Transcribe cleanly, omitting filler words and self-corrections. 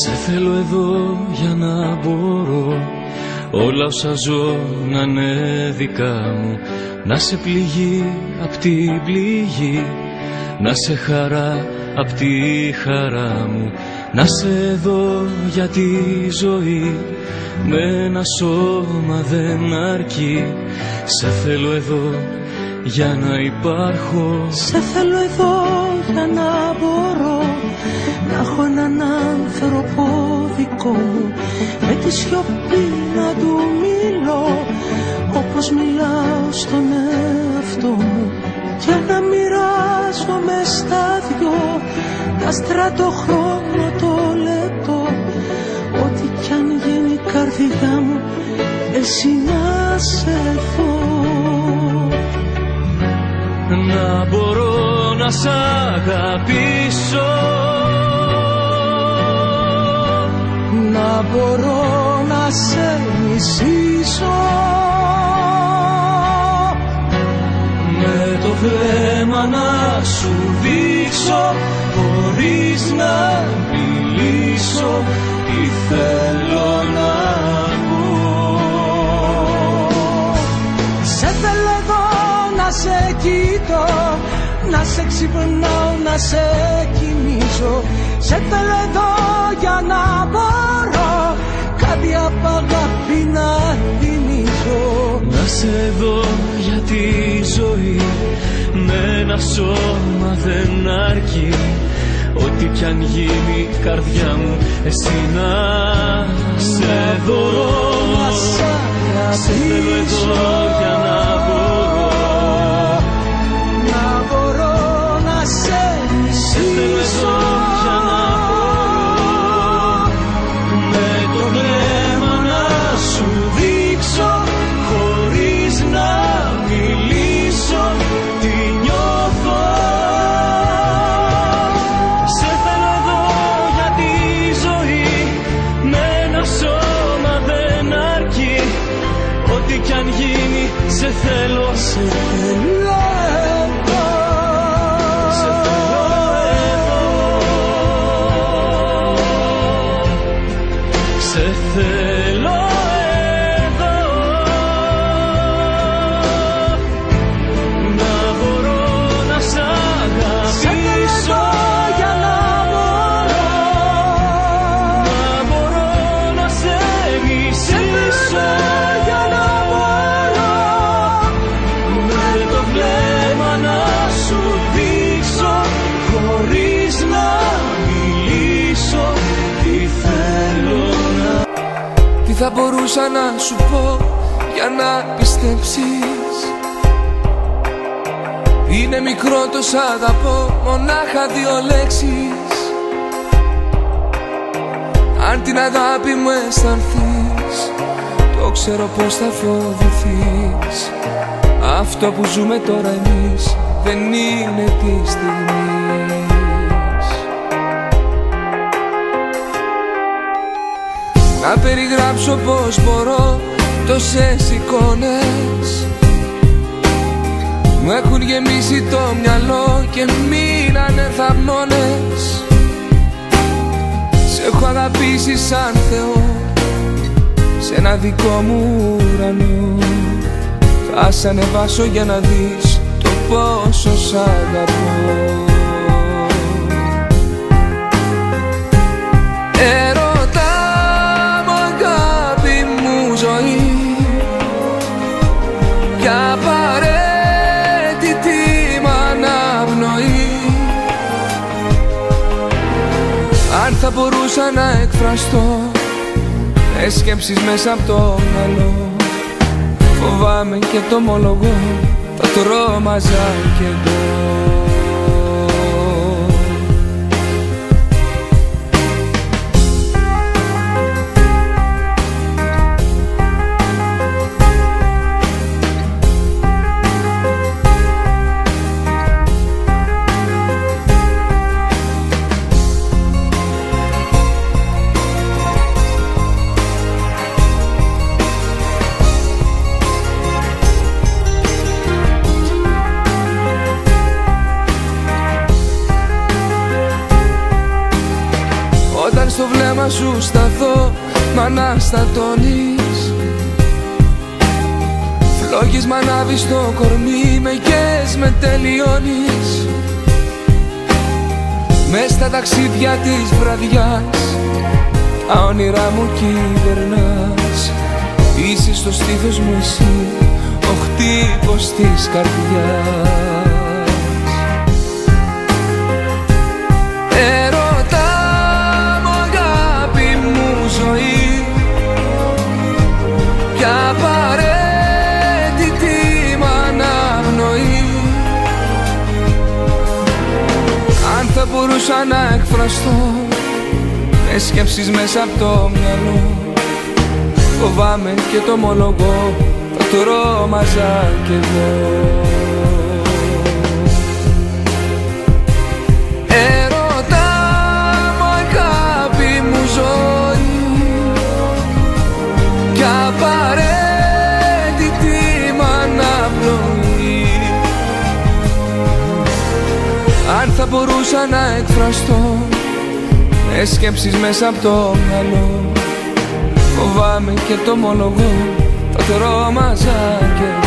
Σε θέλω εδώ για να μπορώ όλα όσα ζω να είναι δικά μου. Να σε πληγή απ' την πληγή, να σε χαρά απ' τη χαρά μου. Να σε εδώ για τη ζωή, με ένα σώμα δεν αρκεί. Σε θέλω εδώ για να υπάρχω. Σε θέλω εδώ για να μπορώ να έχω έναν άνθρωπο δικό μου, με τη σιωπή να του μιλώ όπως μιλάω στον εαυτό μου, και να μοιράζομαι στα δυο τα στρατοχρόνο το λεπτό. Ό,τι κι αν γίνει η καρδιά μου, εσύ να σε δω. Να μπορώ να σ' αγαπήσω, να μπορώ να σε μισήσω, με το βλέμμα να σου δείξω, χωρίς να μιλήσω, τι θέλω να πω. Σε θέλω εδώ να σε κοιτώ, να σε ξυπνάω, να σε κοιμήσω. Σε θέλω εδώ για να μπορώ κάτι απ' αγάπη να θυμίζω. Να σε δω για τη ζωή, με ένα σώμα δεν αρκεί. Ό,τι κι αν γίνει η καρδιά μου, εσύ να σε δω. Σε θέλω εδώ για να μπορώ, να μπορώ να σε μισήσω, για να μπορώ με το βλέμμα να σου δείξω, χωρίς να μιλήσω, τι νιώθω. Σε θέλω εδώ για τη ζωή, με ένα σώμα δεν αρκεί. Ό,τι κι αν γίνει, σε θέλω, σε θέλω εδώ, σε θέλω εδώ, σε θέλω εδώ. Να μπορώ να σ' αγαπήσω, για να μπορώ, να μπορώ να σε μισήσω, για να μπορώ, με το βλέμμα να σου δείξω, χωρίς να μιλήσω, τι θέλω να. Τι θα μπορούσα να σου πω για να πιστέψεις? Είναι μικρό το σ' αγαπώ, μονάχα 2 λέξεις. Αν την αγάπη μου αισθανθείς, το ξέρω πως θα φοβηθείς. Αυτό που ζούμε τώρα εμείς δεν είναι τη στιγμής. Να περιγράψω πως μπορώ τόσες εικόνες, μου έχουν γεμίσει το μυαλό και μείνανε θαμνώνες. Σ' έχω αγαπήσει σαν Θεό, σε ένα δικό μου ουρανό. Θα σ' ανεβάσω για να δεις το πόσο σ' αγαπώ. Ερώτα μου, αγάπη μου, ζωή, κι απαραίτητη μ' αναπνοή. Αν θα μπορούσα να εκφραστώ με σκέψεις μέσα από το μυαλό, φοβάμαι και το ομολογώ, θα τρόμαζα κι εγώ. μ' αναστατώνεις. Φλόγες μ' ανάβεις στο κορμί, με καίες, με τελειώνεις. Μες στα ταξίδια της βραδιάς τα όνειρά μου κυβερνάς. Είσαι στο στήθος μου εσύ, ο χτύπος της καρδιάς. Ερώτα μου, αγάπη μου, ζωή, πια απαραίτητη μ' αναπνοή. Αν θα μπορούσα να εκφραστώ με σκέψεις μέσα από το μυαλό, φοβάμαι και το ομολογώ, θα τρόμαζα κι εγώ. Ερώτα μου, αγάπη μου, ζωή, κι απαραίτητη μ' αναπνοή. Αν θα μπορούσα να εκφραστώ με σκέψεις μέσα από το μυαλό, φοβάμαι και το ομολογώ, θα τρόμαζα κι εγώ.